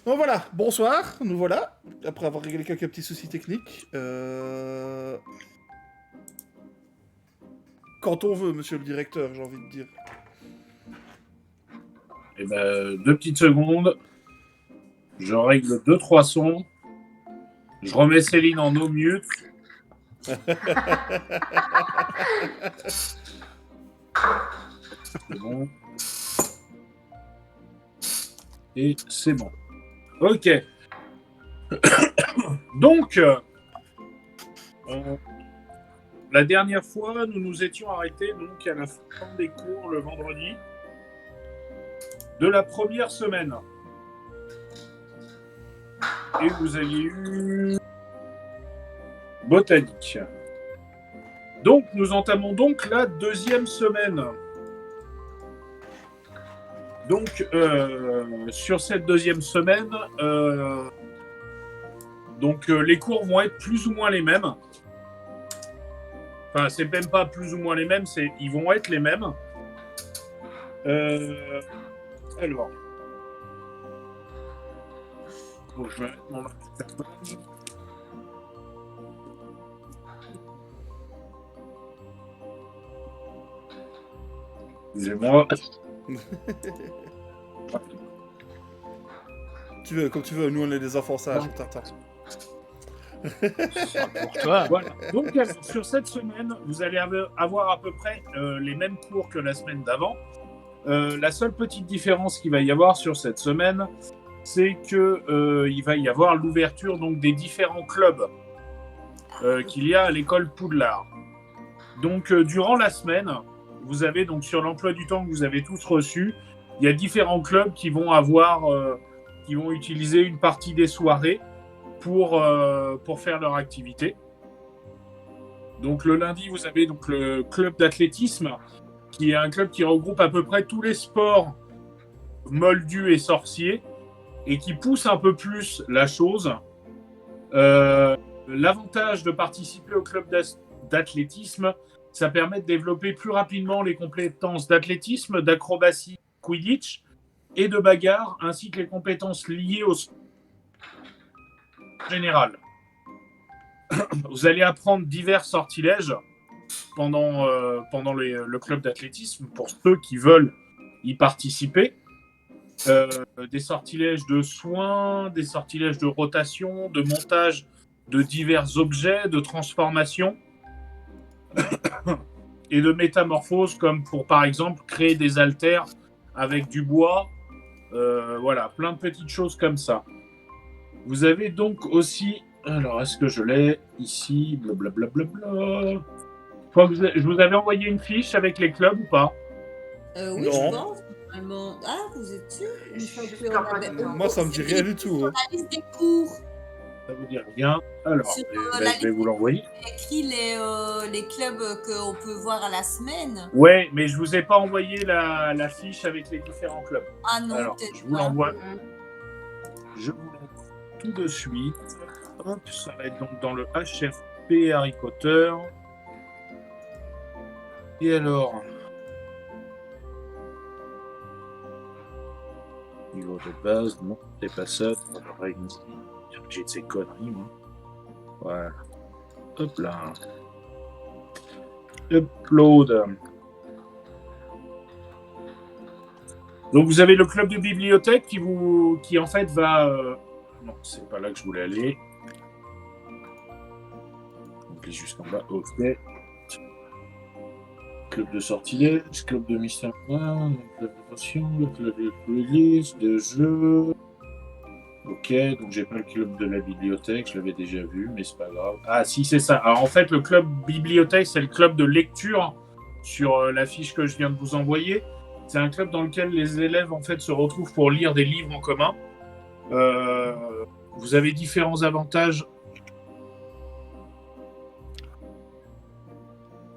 Bon voilà, bonsoir, nous voilà, après avoir réglé quelques petits soucis techniques. Quand on veut, monsieur le directeur, j'ai envie de dire. Eh ben, 2 petites secondes. Je règle 2-3 sons. Je remets Céline en no mute. C'est bon. Et c'est bon. Ok. Donc, la dernière fois, nous nous étions arrêtés donc à la fin des cours le vendredi de la première semaine. Et vous aviez eu botanique. Donc, nous entamons donc la deuxième semaine. Donc, sur cette deuxième semaine, les cours vont être plus ou moins les mêmes. Enfin, c'est même pas plus ou moins les mêmes, ils vont être les mêmes. Alors. Donc, je vais mettre mon marque-page. Excusez-moi. Comme tu veux, nous on est des enfants sages, on t'attend. Pour toi. Voilà. Donc, sur cette semaine, vous allez avoir à peu près les mêmes cours que la semaine d'avant. La seule petite différence qu'il va y avoir sur cette semaine, c'est que il va y avoir l'ouverture donc des différents clubs qu'il y a à l'école Poudlard. Donc, durant la semaine, vous avez donc sur l'emploi du temps que vous avez tous reçu, il y a différents clubs qui vont utiliser une partie des soirées pour faire leur activité. Donc le lundi, vous avez donc le club d'athlétisme, qui est un club qui regroupe à peu près tous les sports moldus et sorciers, et qui pousse un peu plus la chose. L'avantage de participer au club d'athlétisme, ça permet de développer plus rapidement les compétences d'athlétisme, d'acrobatie, quidditch et de bagarre, ainsi que les compétences liées au général. Vous allez apprendre divers sortilèges pendant le club d'athlétisme pour ceux qui veulent y participer. Des sortilèges de soins, des sortilèges de rotation, de montage de divers objets, de transformation et de métamorphose, comme pour par exemple créer des haltères avec du bois. Voilà, plein de petites choses comme ça. Vous avez donc aussi, alors est-ce que je l'ai ici, blablabla. Je vous avais envoyé une fiche avec les clubs ou pas? Oui, Non. je pense. Normalement. Ah, vous êtes sûr? Je suis juste pas du tout. Moi ça me dit rien du tout. Sur Hein. la liste des cours. Ça vous dit rien? Alors, Sur, je vais vous l'envoyer. Il y a écrit les clubs qu'on peut voir à la semaine. Ouais, mais je vous ai pas envoyé la fiche avec les différents clubs. Ah non, alors, peut-être je vous pas. l'envoie. Je vous l'envoie tout de suite. Hop, ça va être donc dans le HRP Harry Potter. Et alors, niveau de base, non, c'est pas ça. J'ai de ces conneries, moi. Voilà. Hop là. Upload. Donc vous avez le club de bibliothèque qui en fait va... Non, c'est pas là que je voulais aller. Donc il est juste en bas. Ok. Club de sortilège, club de mystère, club de potion, le club de playlist, de jeu. Ok, donc j'ai pas le club de la bibliothèque, je l'avais déjà vu, mais c'est pas grave. Ah si, c'est ça. Alors en fait, le club bibliothèque, c'est le club de lecture sur la fiche que je viens de vous envoyer. C'est un club dans lequel les élèves en fait se retrouvent pour lire des livres en commun. Vous avez différents avantages.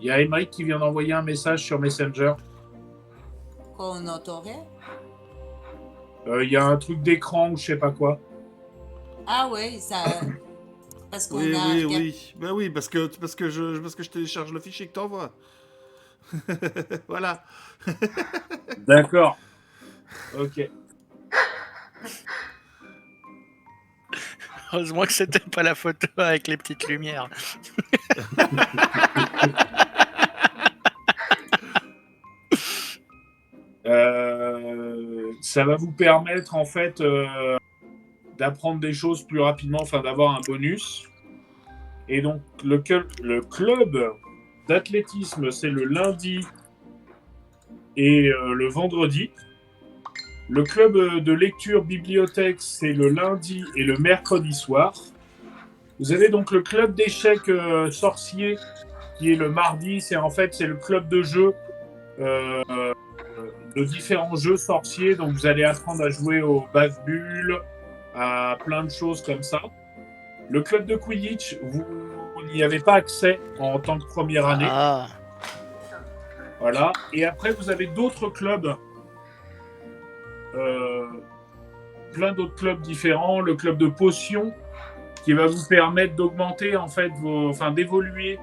Il y a Emmerich qui vient d'envoyer un message sur Messenger. Quand on n'entend rien. Il y a un truc d'écran ou je sais pas quoi. Ah ouais, ça. Parce qu'on Oui, a. oui. Ben oui, parce que je télécharge le fichier que t'envoies. Voilà. D'accord. Ok. Heureusement que c'était pas la photo avec les petites lumières. Ça va vous permettre en fait d'apprendre des choses plus rapidement, enfin d'avoir un bonus. Et donc le club d'athlétisme, c'est le lundi et le vendredi. Le club de lecture bibliothèque, c'est le lundi et le mercredi soir. Vous avez donc le club d'échecs sorcier qui est le mardi. C'est le club de jeu de différents jeux sorciers. Donc vous allez apprendre à jouer au bave-bulle, à plein de choses comme ça. Le club de Quidditch, vous n'y avez pas accès en tant que première année. Ah, Voilà. Et après, vous avez d'autres clubs. Plein d'autres clubs différents. Le club de potions qui va vous permettre d'augmenter en fait d'évoluer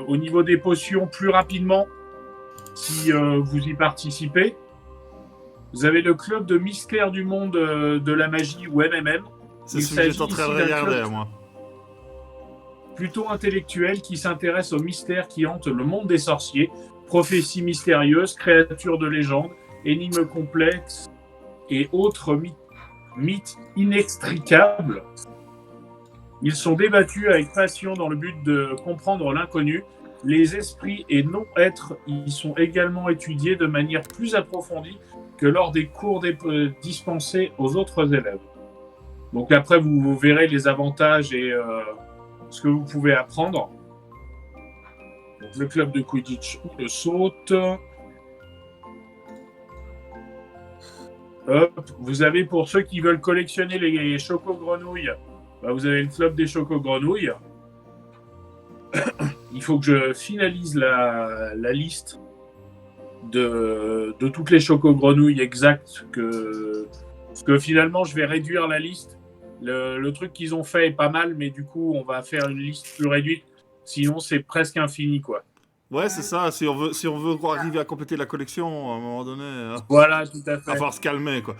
au niveau des potions plus rapidement si vous y participez. Vous avez le club de mystère du monde de la magie ou MMM. C'est ce que j'étais en train de regarder, moi. Plutôt intellectuel qui s'intéresse aux mystères qui hantent le monde des sorciers, prophéties mystérieuses, créatures de légende, énigmes complexes et autres mythes inextricables. Ils sont débattus avec passion dans le but de comprendre l'inconnu. Les esprits et non-êtres y sont également étudiés de manière plus approfondie que lors des cours dispensés aux autres élèves. Donc après, vous verrez les avantages et ce que vous pouvez apprendre. Donc, le club de Quidditch le saute. Hop, vous avez pour ceux qui veulent collectionner les choco-grenouilles, vous avez le club des choco-grenouilles. Il faut que je finalise la liste de toutes les choco-grenouilles exactes parce que finalement je vais réduire la liste. Le truc qu'ils ont fait est pas mal, mais du coup on va faire une liste plus réduite. Sinon c'est presque infini quoi. Ouais, c'est ça. Si on veut arriver à compléter la collection, à un moment donné, Voilà, tout à fait. il va falloir se calmer, quoi.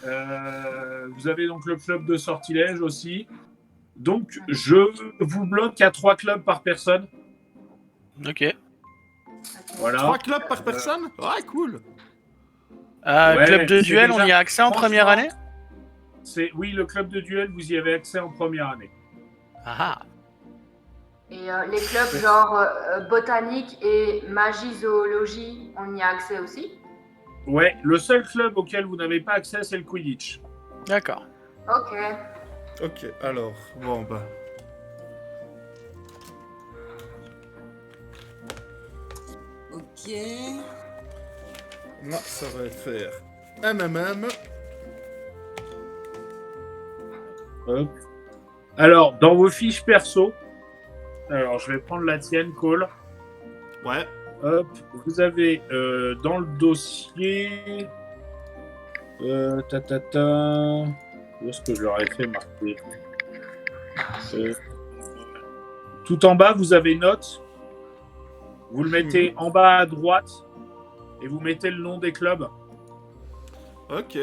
Vous avez donc le club de sortilège aussi. Donc je vous bloque à 3 clubs par personne. ok. Voilà. 3 clubs par personne? Ouais, cool. Ouais, Club de c'est duel, déjà- on y a accès en première année? Oui, le club de duel, vous y avez accès en première année. Ah, Et les clubs genre botanique et magie zoologie, on y a accès aussi? Ouais, le seul club auquel vous n'avez pas accès, c'est le Quidditch. d'accord. Ok. Ok, alors, bon, bah... Ok. Moi, ça va être faire MMM. Hop. Alors, dans vos fiches perso, alors je vais prendre la tienne, Cole. Ouais. Hop, vous avez dans le dossier. Où est-ce que je leur ai fait marquer tout en bas, vous avez notes. Vous le mettez en bas à droite et vous mettez le nom des clubs. Ok.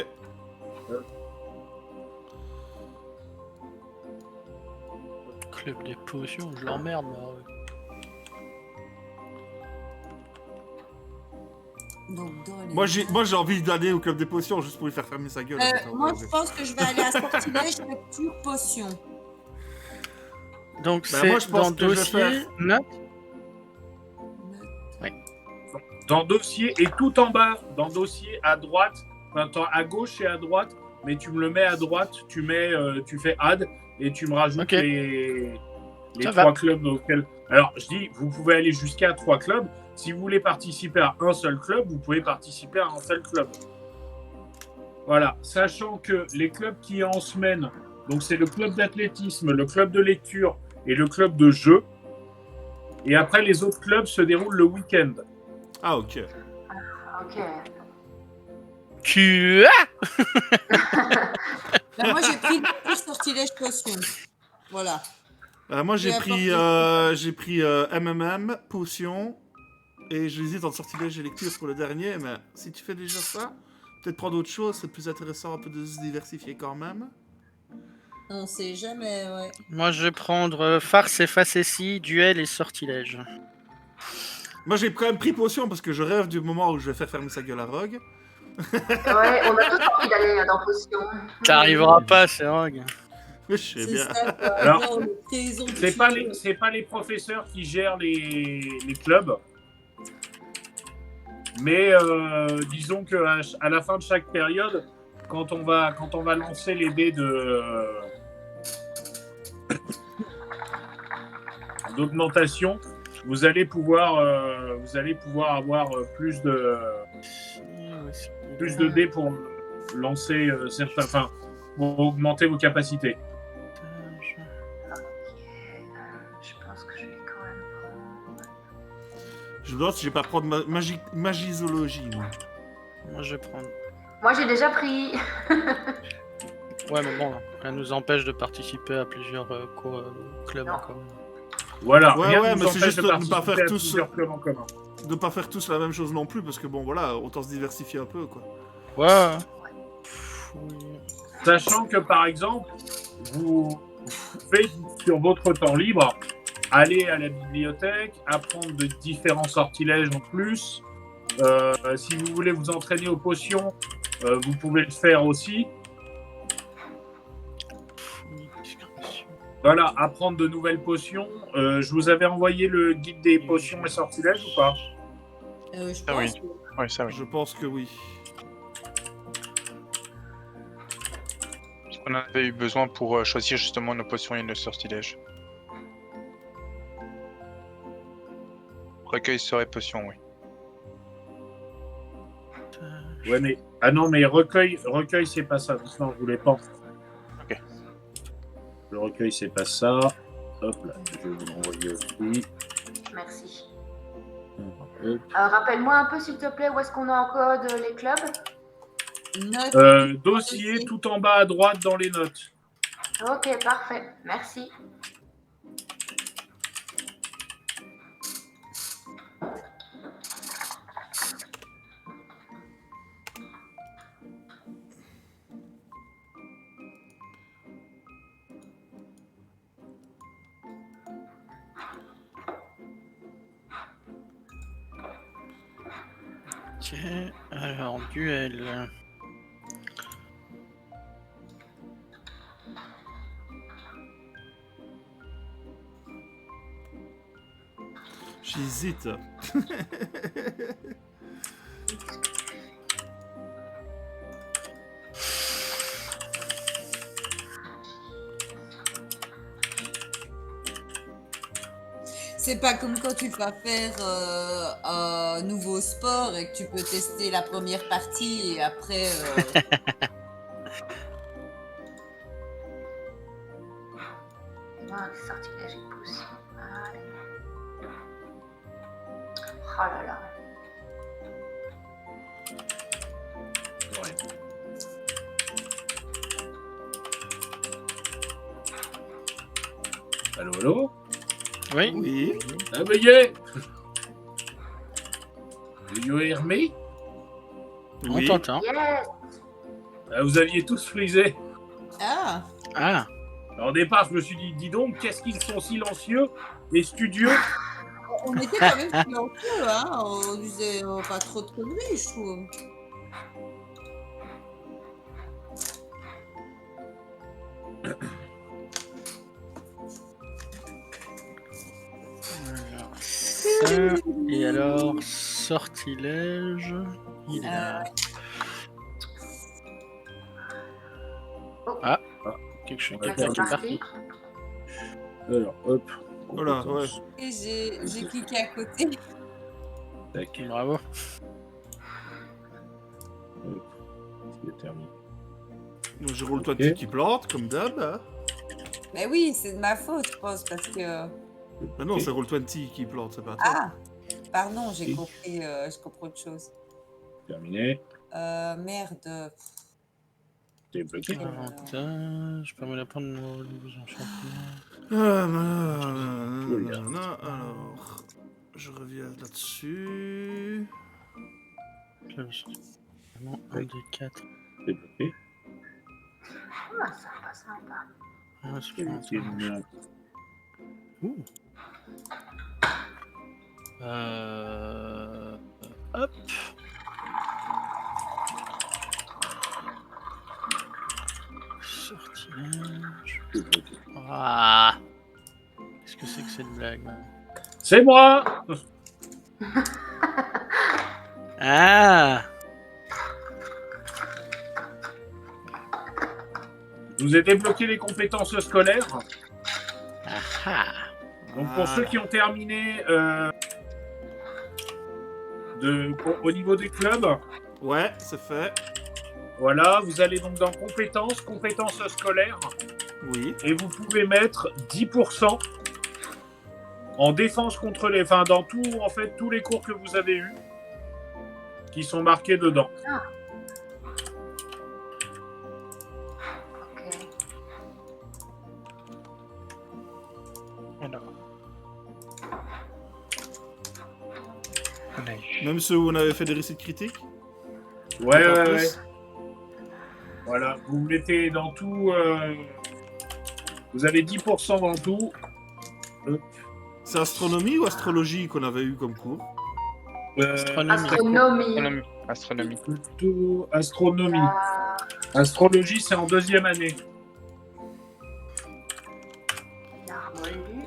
Club des potions, je l'emmerde, moi. Donc, dans les- Moi, j'ai envie d'aller au club des potions juste pour lui faire fermer sa gueule. Moi, je pense que je vais aller à sortilège lecture potion. Donc Bah, c'est moi, je pense dans que je vais dossier, faire- note. Dans dossier et tout en bas, dans dossier à droite, à gauche et à droite, mais tu me le mets à droite, tu fais add et tu me rajoutes Ok. les Ça 3 va. clubs auxquels. Alors je dis, vous pouvez aller jusqu'à 3 clubs. Si vous voulez participer à un seul club, vous pouvez participer à un seul club. Voilà, sachant que les clubs qui en semaine, donc c'est le club d'athlétisme, le club de lecture et le club de jeu. Et après, les autres clubs se déroulent le week-end. Ah, ok. Ok. Moi, j'ai pris le sortilège potion. Voilà. Moi, j'ai Et pris MMM, potion, et j'hésite entre sortilège et lecture pour le dernier, mais si tu fais déjà ça, peut-être prendre autre chose, c'est plus intéressant un peu de se diversifier quand même. On sait jamais, ouais. Moi, je vais prendre farce et facétie, duel et sortilège. Moi j'ai quand même pris potion parce que je rêve du moment où je vais faire fermer sa gueule à Rogue. Ouais, on a tous envie d'aller dans Potion. T'arriveras pas, c'est Rogue. Je sais C'est bien. ça, quoi. Alors, Non, le trésor C'est du pas futur. les professeurs qui gèrent les clubs. Mais disons que à la fin de chaque période, quand on va lancer les dés d'augmentation, vous allez pouvoir avoir plus de dés pour lancer certains, enfin, pour augmenter vos capacités. Je pense que je vais quand même prendre. Je me demande si je vais pas prendre magisologie. Moi. Moi, je vais prendre. Moi, j'ai déjà pris. Ouais, mais bon, elle nous empêche de participer à plusieurs clubs Non. en commun. Voilà. Ouais, rien ouais, ne nous mais c'est empêche juste de de ne pas participer faire à tous- plusieurs clubs en commun. De pas faire tous la même chose non plus, parce que bon voilà, autant se diversifier un peu quoi. Ouais. Sachant que par exemple, vous faites sur votre temps libre, aller à la bibliothèque, apprendre de différents sortilèges en plus. Si vous voulez vous entraîner aux potions, vous pouvez le faire aussi. Voilà, apprendre de nouvelles potions. Je vous avais envoyé le guide des potions et sortilèges ou pas? Je Ah oui. pense. Ouais, ça oui. Je pense que oui. Parce qu'on avait eu besoin pour choisir justement nos potions et nos sortilèges. Recueil serait potion, oui. Ouais, mais ah non, mais recueil, c'est pas ça. Non, je voulais pas. Ok. Le recueil, c'est pas ça. Hop là, je vais vous l'envoyer aussi. Merci. Hop. Rappelle-moi un peu, s'il te plaît, où est-ce qu'on a encore les clubs? Note. Dossier tout en bas à droite dans les notes. Ok, parfait. Merci. Ok, alors duel. J'hésite. C'est pas comme quand tu vas faire un nouveau sport et que tu peux tester la première partie et après. Ah, les sortilèges et potions. Allez. Oh là là. Allô, allô? Oui. Oui. Ah, veuillez! You hear me? On Oui. t'entend. Yes. Vous aviez tous frisé. Ah! Ah, Alors, au départ, je me suis dit, dis donc, qu'est-ce qu'ils sont silencieux et studieux? On était quand même silencieux, hein? On disait pas trop de conneries, je trouve. alors ça, et alors sortilège. Il est là. Ah, quelque chose Ouais, qui est C'est parti. parti. Alors, hop. Voilà, ouais. Et j'ai cliqué à côté. Tac, Bravo. c'est terminé. Donc, je roule toi Ok. qui plante, comme d'hab. Hein. Mais oui, c'est de ma faute, je pense, parce que. Mais non, Ok. c'est Roll20 qui plante, c'est pas toi. Ah! Pardon, j'ai Ok. compris, je comprends autre chose. Terminé. Merde. T'es bloqué. Avantage, permet d'apprendre nos enchantements. Alors, je reviens là-dessus. Vraiment, un des 4. Débloqué. Ah, sympa, sympa. Ah, c'est pas C'est une- Ouh. Hop. Sortilège. Ah. Qu'est-ce que c'est que cette blague là? C'est moi. Ah. Je vous ai débloqué les compétences scolaires. Ah. Donc pour ceux qui ont terminé au niveau des clubs, Ouais, c'est fait. voilà, vous allez donc dans compétences scolaires, Oui. et vous pouvez mettre 10% en défense contre les... Enfin, dans tout, en fait, tous les cours que vous avez eus, qui sont marqués dedans. Ok. Alors. On a eu. Même ceux où on avait fait des récits critiques. Ouais, Encore ouais, plus. ouais. Voilà, vous mettez dans tout... vous avez 10% dans tout. C'est astronomie ou astrologie qu'on avait eu comme cours? Astronomie. Astronomie. Astronomie. Plutôt astronomie. Ah, Astrologie, c'est en 2e année. l'art moldu.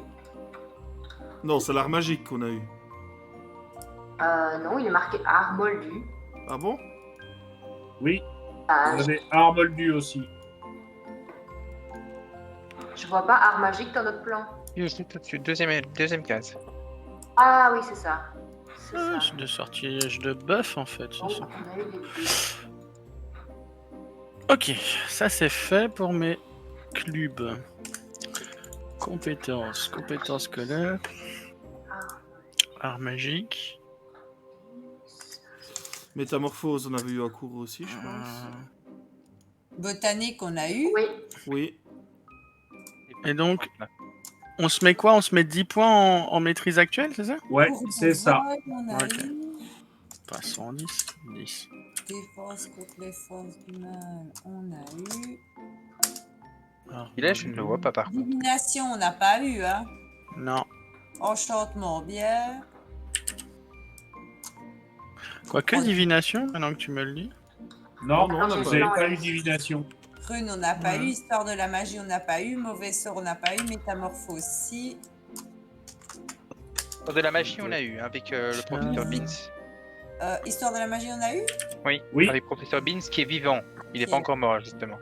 Non, c'est l'art magique qu'on a eu. Non, il est marqué art moldu. Ah bon? Oui, Ah, vous avez art moldu aussi. je vois pas art magique dans notre plan. Juste tout dessus, deuxième case. Ah oui, c'est ça. C'est Ah, ça. c'est de sortilège de bœuf en fait, c'est Oh, ça. on a eu les deux. Ok, ça c'est fait pour mes clubs. Compétences scolaires, art magique. Métamorphose, on avait eu un cours aussi, je pense. Botanique, on a eu. Oui, Oui. Et donc, on se met quoi? On se met 10 points en maîtrise actuelle, c'est ça? Ouais, Cours de c'est ça. vol, on a Ok. eu. Pas 110, 10. Défense contre les forces du mal, on a eu. Et là, je ne le vois pas par contre. Divination, on n'a pas eu, hein. Non. Enchantement, bien. Quoique Oh. divination, maintenant que tu me le dis. Non, Non, on n'a vous pas n'avez eu. pas eu divination. Rune, on n'a pas Ouais. eu. Histoire de la magie, on n'a pas eu. Mauvais sort, on n'a pas eu. Métamorphose, si. De la magie, on a eu avec le professeur Beans. Histoire de la magie, on a eu. Oui, Oui. avec professeur Beans qui est vivant. Il n'est Ok. pas encore mort, justement.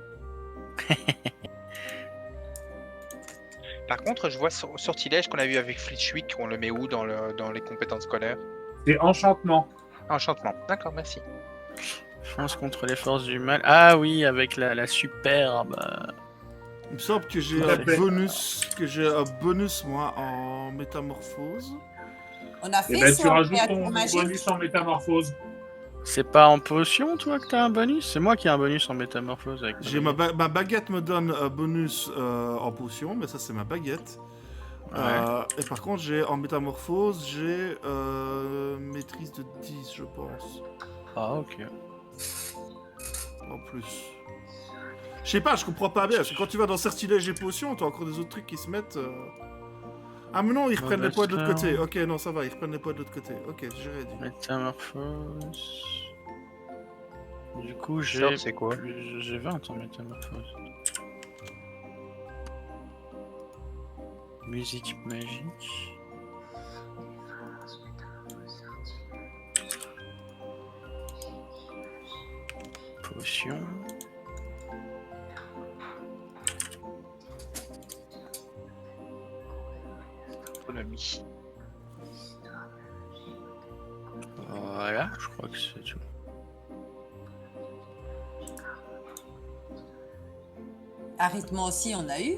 Par contre, je vois sortilège qu'on a eu avec Flitchwick, on le met où dans les compétences scolaires? C'est enchantement. Enchantement. D'accord, merci. Défense contre les forces du mal. Ah oui, avec la superbe. Il me semble que j'ai Tout à un fait. bonus, moi, en métamorphose. On a Et fait ben, ça tu en rajoutes créature ton magique. bonus en métamorphose. C'est pas en potion, toi, que t'as un bonus? C'est moi qui ai un bonus en métamorphose avec J'ai ma baguette me donne un bonus en potion, mais ça c'est ma baguette. Ouais. Et par contre, j'ai en métamorphose, j'ai maîtrise de 10, je pense. Ah, ok. En plus. Je sais pas, je comprends pas bien, parce que quand tu vas dans sortilège et potions, t'as encore des autres trucs qui se mettent. Ah, mais non, ils reprennent les points de l'autre côté. Ok, non, ça va, ils reprennent les points de l'autre côté. Ok, j'aurais dit. Métamorphose. Du coup, Sort, j'ai c'est quoi? j'ai 20 en métamorphose. Musique magique. Potion. Astronomie. Voilà, je crois que c'est tout. Arithme aussi, on a eu.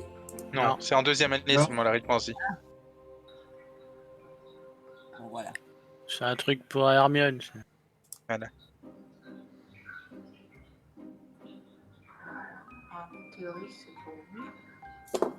Non, Non. c'est en deuxième année Non. seulement l'arithmétie. Bon, voilà. C'est un truc pour Hermione. Ça. Voilà. En théorie, c'est pour vous.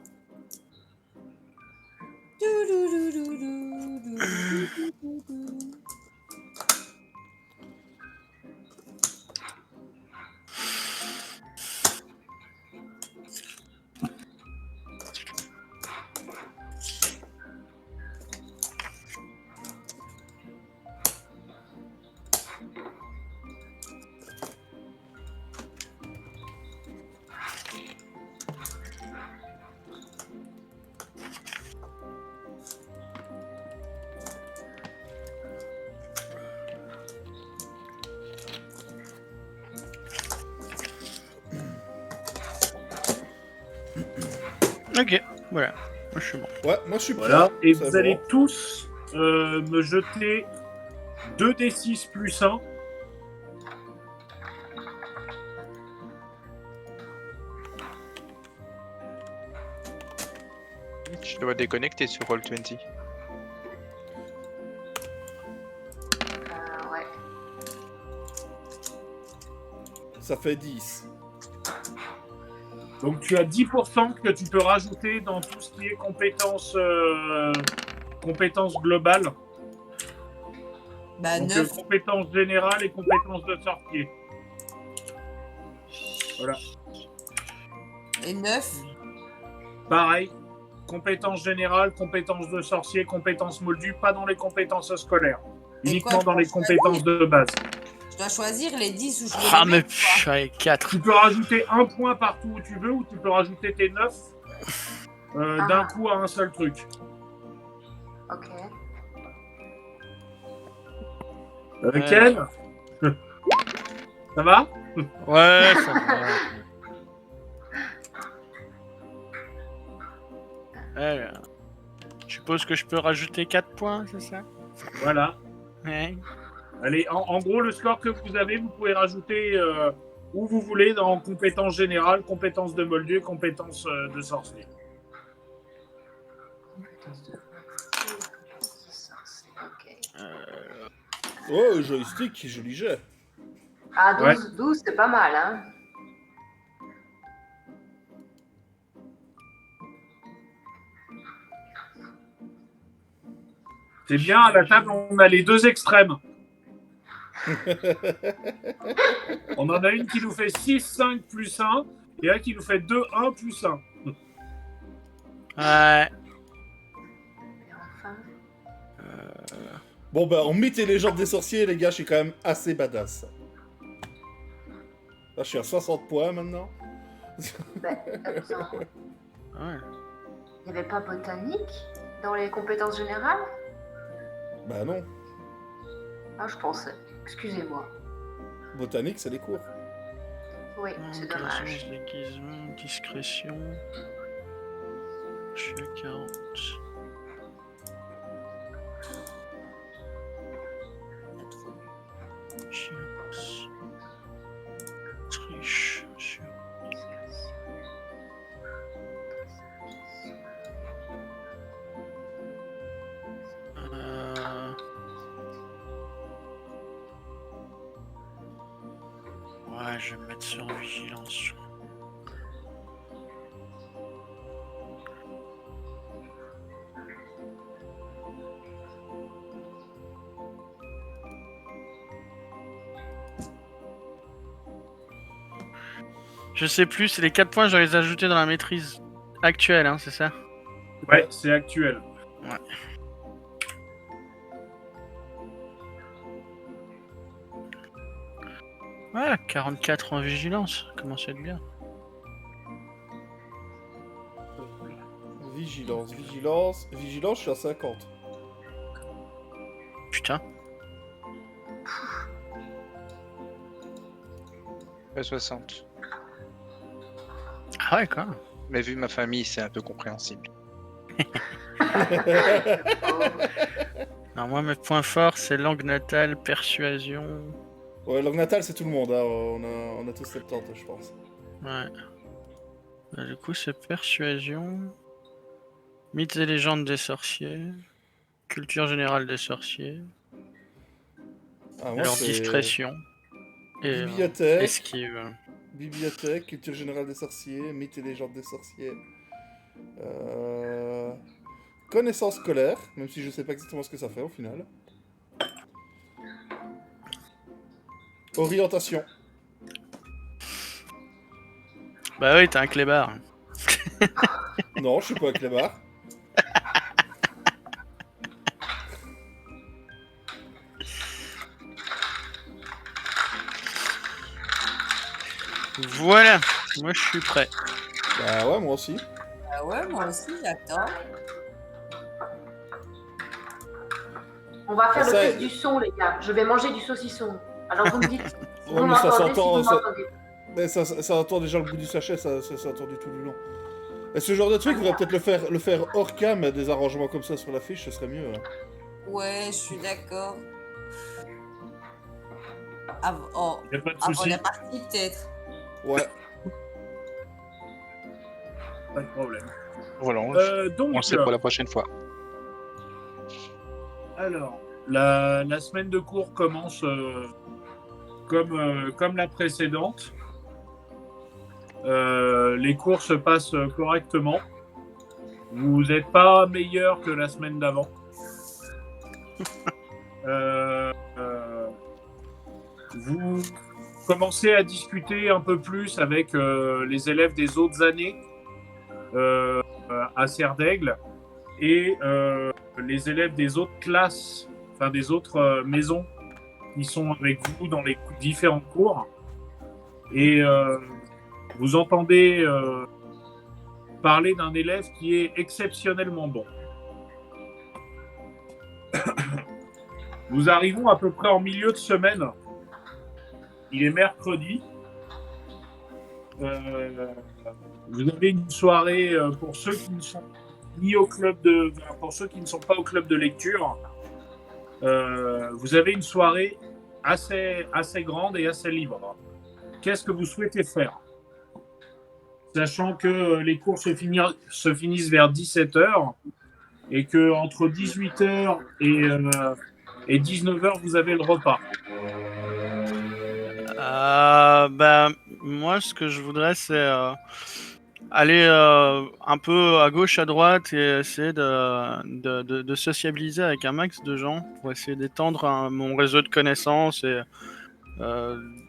Ok, voilà. Moi, je suis bon. Ouais, moi je suis prêt. Voilà. Et c'est vous bon. allez tous me jeter 2d6 plus 1. Je dois déconnecter sur Roll20. Ouais. Ça fait 10. Donc tu as 10% que tu peux rajouter dans tout ce qui est compétences globales. Bah, Donc 9. compétences générales et compétences de sorcier. Voilà. Et 9. Pareil. Compétences générales, compétences de sorcier, compétences moldues, pas dans les compétences scolaires. Et Uniquement quoi, dans les je dois compétences de base. Je dois choisir les 10 où je veux Ah, les mais mettre, quoi. purée, 4. Tu peux rajouter un point partout où tu veux ou tu peux rajouter tes 9 d'un coup à un seul truc. Ok. Ken Ça va? Ouais, ça va. Alors, je suppose que je peux rajouter 4 points, c'est ça? Voilà. Ouais. Allez, en gros, le score que vous avez, vous pouvez rajouter où vous voulez dans compétences générales, compétences de moldu, compétences de sorcier. Ok. Oh, joystick, joli jet. Ah, 12, Ouais. 12 c'est pas mal, hein. C'est bien, à la table, on a les deux extrêmes. On en a une qui nous fait 6, 5 plus 1, et un qui nous fait 2, 1 plus 1. Ouais. Et enfin. Bon, bah, en mythe et légende des sorciers, les gars, je suis quand même assez badass. Là, je suis à 60 points maintenant. Bah, attends. Ouais. Il n'y avait pas botanique dans les compétences générales? Bah non. Ah, je pensais. Excusez-moi. Botanique, c'est les cours. Oui, c'est dommage. Déguisement, discrétion. Je suis à 40. Vigilance. Triche. Ouais, je vais me mettre sur vigilance. Je sais plus, c'est les 4 points, je vais les ajouter dans la maîtrise actuelle, hein, c'est ça? Ouais, c'est actuel. Ouais. Ouais, 44 en vigilance, ça commence à être bien. Vigilance, vigilance. Vigilance, je suis à 50. Putain. 60. Ah ouais, quand même. Mais vu ma famille, c'est un peu compréhensible. Alors moi, mes points forts, c'est langue natale, persuasion. Ouais, langue natale, c'est tout le monde, hein. On a tous 70, je pense. Ouais. Bah, du coup, c'est persuasion. Mythes et légendes des sorciers. Culture générale des sorciers. Ah, moi, Alors, c'est discrétion. Et bibliothèque, esquive. bibliothèque, culture générale des sorciers, mythes et légendes des sorciers. Connaissance scolaire, même si je sais pas exactement ce que ça fait au final. Orientation. Bah oui, t'as un clébard. Non, je suis pas avec les barres. Voilà, moi je suis prêt. Bah ouais, moi aussi. Ah ouais, moi aussi, j'attends. On va faire Ça, le test du son, les gars. Je vais manger du saucisson. Alors vous me dites si Ouais, vous mais ça m'entendez, si s'entend, vous ça- m'entendez. Mais ça entend déjà le bout du sachet, ça entend du tout le long. Et ce genre de truc, il faudrait peut-être le faire hors cam, des arrangements comme ça sur l'affiche, ce serait mieux. Hein. Ouais, je suis d'accord. Y a pas de Avant souci, la partie, peut-être. Ouais. pas de problème. Voilà, Donc, on le sait pour la prochaine fois. alors, la semaine de cours commence comme la précédente. Les cours se passent correctement. Vous n'êtes pas meilleur que la semaine d'avant. Vous commencez à discuter un peu plus avec les élèves des autres années à Serre d'Aigle et les élèves des autres classes, enfin des autres maisons qui sont avec vous dans les différents cours. Et vous entendez parler d'un élève qui est exceptionnellement bon. Nous arrivons à peu près en milieu de semaine. Il est mercredi. Vous avez une soirée pour ceux qui ne sont pour ceux qui ne sont pas au club de lecture. Vous avez une soirée assez grande et assez libre. Qu'est-ce que vous souhaitez faire? Sachant que les cours se finissent vers 17h et que entre 18h et 19h, vous avez le repas. Moi, ce que je voudrais, c'est aller un peu à gauche, à droite et essayer de sociabiliser avec un max de gens pour essayer d'étendre mon réseau de connaissances et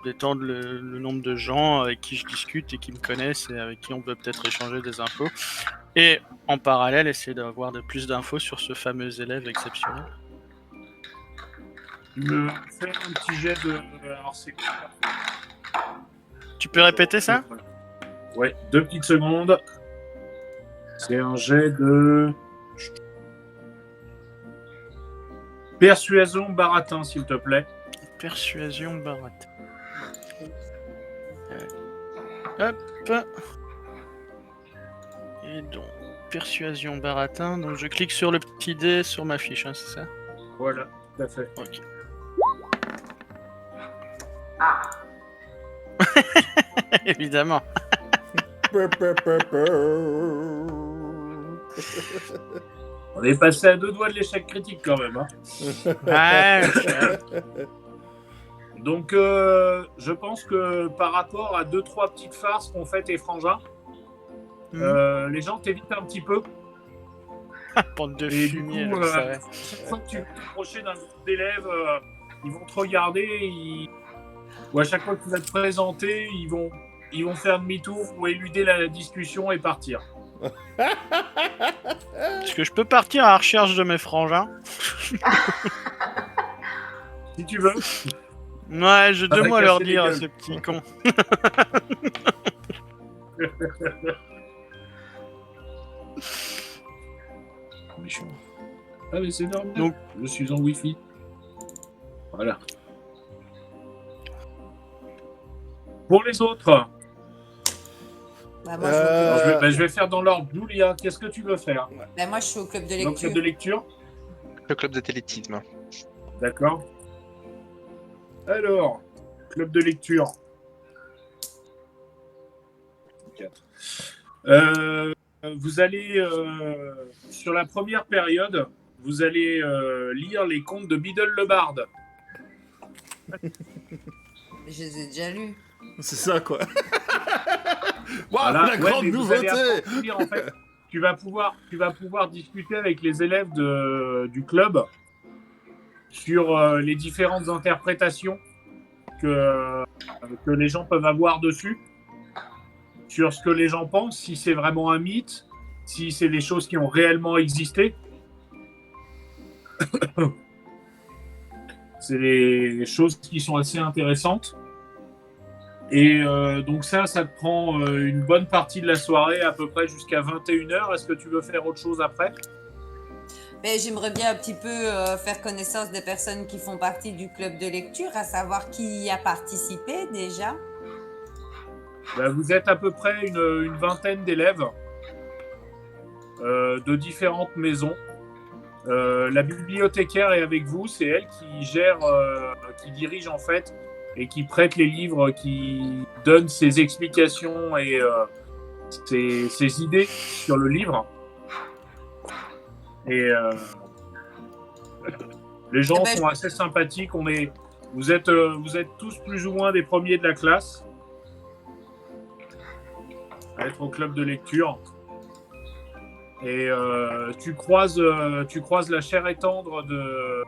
d'étendre le nombre de gens avec qui je discute et qui me connaissent et avec qui on peut peut-être échanger des infos. Et en parallèle, essayer d'avoir de plus d'infos sur ce fameux élève exceptionnel. Tu me fais un petit jet de... Alors, c'est... Tu peux répéter ça? Ouais, 2 petites secondes. C'est un jet de... Persuasion baratin, s'il te plaît. Persuasion baratin. Hop. Et donc, persuasion baratin. Donc, je clique sur le petit dé sur ma fiche, hein, c'est ça? Voilà, tout à fait. Ok. Ah, Évidemment. On est passé à 2 doigts de l'échec critique quand même. Hein. Ouais. Donc, je pense que par rapport à 2-3 petites farces qu'ont fait tes frangins, les gens t'évitent un petit peu. Bande de Et du fumier, coup, je savais. chaque fois que tu vas t'approcher d'un groupe d'élèves, ils vont te regarder, ou à chaque fois que tu vas te présenter, ils vont faire demi-tour ou éluder la discussion et partir. Est-ce que je peux partir à la recherche de mes frangins? Si tu veux. Ouais, j'ai 2 mots à leur casser les dire à gueules. ces petits cons. Méchant. Ah mais c'est normal. Donc- Je suis en Wi-Fi. Voilà. Pour les autres, Bah, moi, alors, je vais faire dans l'ordre. Julia, qu'est-ce que tu veux faire? moi, je suis au club de Donc, lecture. club de lecture. Le club d'athlétisme. D'accord. Alors, club de lecture. 4. Vous allez, sur la première période, vous allez lire les contes de Biddle le Barde. Je les ai déjà lus. C'est ça, quoi. Waouh, Voilà. la Ouais, grande mais vous allez nouveauté. approfondir, en fait. Tu vas pouvoir discuter avec les élèves du club sur les différentes interprétations que les gens peuvent avoir dessus, sur ce que les gens pensent, si c'est vraiment un mythe, si c'est des choses qui ont réellement existé. C'est des choses qui sont assez intéressantes. Et donc ça te prend une bonne partie de la soirée, à peu près jusqu'à 21h. Est-ce que tu veux faire autre chose après? Mais j'aimerais bien un petit peu faire connaissance des personnes qui font partie du club de lecture, à savoir qui y a participé déjà. Ben, vous êtes à peu près une vingtaine d'élèves. de différentes maisons. La bibliothécaire est avec vous, c'est elle qui gère, qui dirige en fait, et qui prête les livres, qui donne ses explications et ses idées sur le livre. Et les gens sont assez sympathiques. Vous êtes tous plus ou moins des premiers de la classe à être au club de lecture. Et tu croises la chair et tendre de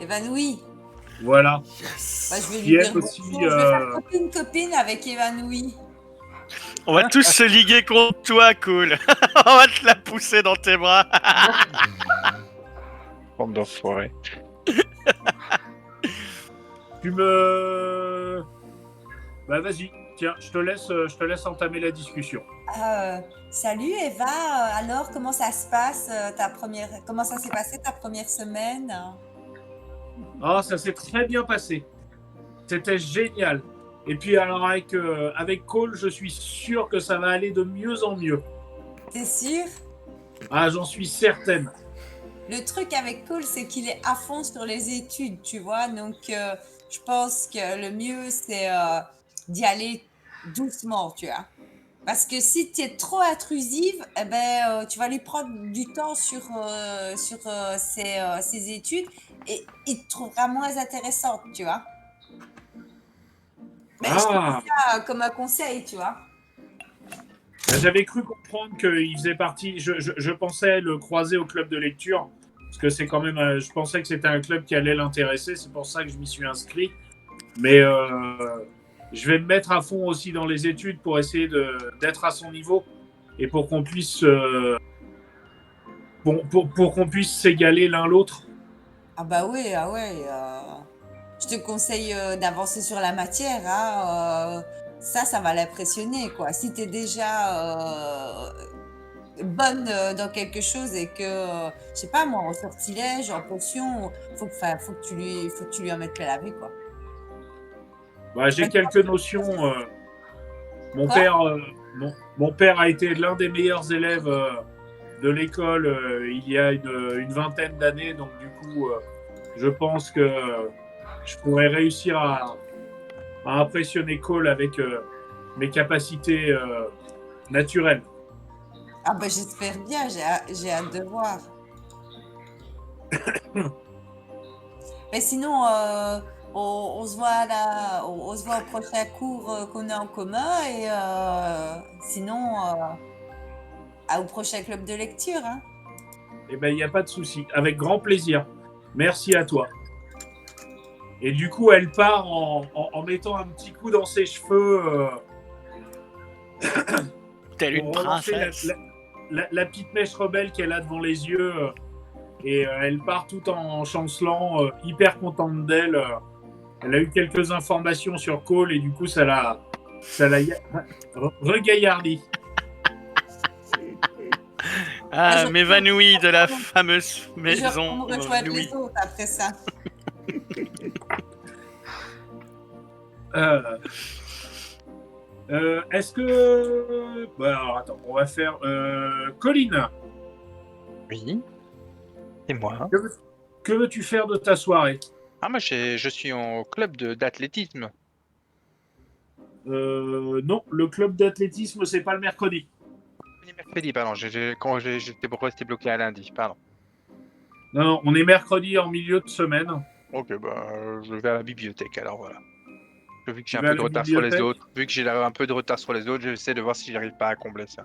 Évanoui. Voilà. Bah, je vais Qui lui est dire aussi, bonjour. Je vais faire copine avec Évanoui. On va tous se liguer contre toi, cool. On va te la pousser dans tes bras. Bande d'enfoirés. Tu me... Bah vas-y, tiens, je te laisse entamer la discussion. Salut Eva, alors comment ça se passe comment ça s'est passé ta première semaine? Ah, ça s'est très bien passé. C'était génial. Et puis alors avec Cole, je suis sûr que ça va aller de mieux en mieux. T'es sûr? Ah, j'en suis certaine. Le truc avec Cole, c'est qu'il est à fond sur les études, tu vois. Donc, je pense que le mieux, c'est d'y aller doucement, tu vois. Parce que si tu es trop intrusive, eh ben, tu vas lui prendre du temps sur ses études et il te trouvera moins intéressante, tu vois. Mais je te dis ça comme un conseil, tu vois. J'avais cru comprendre qu'il faisait partie. Je pensais le croiser au club de lecture. Parce que c'est quand même. Je pensais que c'était un club qui allait l'intéresser. C'est pour ça que je m'y suis inscrit. Mais je vais me mettre à fond aussi dans les études pour essayer d'être à son niveau. Et pour qu'on puisse. Pour qu'on puisse s'égaler l'un l'autre. Ah bah oui, ah ouais. Je te conseille d'avancer sur la matière. Hein, ça va l'impressionner, quoi. Si tu es déjà bonne dans quelque chose et que, je sais pas moi, en sortilège, en potion, faut que tu lui en mettes plein la vue, quoi. Bah, j'ai quelques notions. Mon père a été l'un des meilleurs élèves de l'école il y a une vingtaine d'années. Donc du coup, je pense que je pourrais réussir à impressionner Cole avec mes capacités naturelles. Ah bah j'espère bien, j'ai hâte de voir. Mais sinon, on se voit on se voit au prochain cours qu'on a en commun et sinon au prochain club de lecture. Hein. Eh ben, il n'y a pas de souci. Avec grand plaisir. Merci à toi. Et du coup, elle part en mettant un petit coup dans ses cheveux. Telle une pour relancer princesse. la petite mèche rebelle qu'elle a devant les yeux. Et elle part tout en chancelant, hyper contente d'elle. Elle a eu quelques informations sur Cole et du coup, ça l'a regaillardi. Ah, Je- m'évanouis de la fameuse Je maison. me rejoindre Louis. les autres après ça. Est-ce que... Bah, alors, attends, on va faire... Colline, Oui. Et moi? que veux-tu faire de ta soirée? Ah, moi, je suis en club d'athlétisme. Non, le club d'athlétisme, c'est pas le mercredi. On est mercredi, pardon. J'étais resté bloqué à lundi, pardon. Non, on est mercredi en milieu de semaine. Ok, bah, je vais à la bibliothèque, alors voilà. Vu que j'ai Tu un vas peu de à la retard sur les bibliothèque autres, vu que j'ai un peu de retard sur les autres, j'essaie de voir si j'arrive pas à combler ça.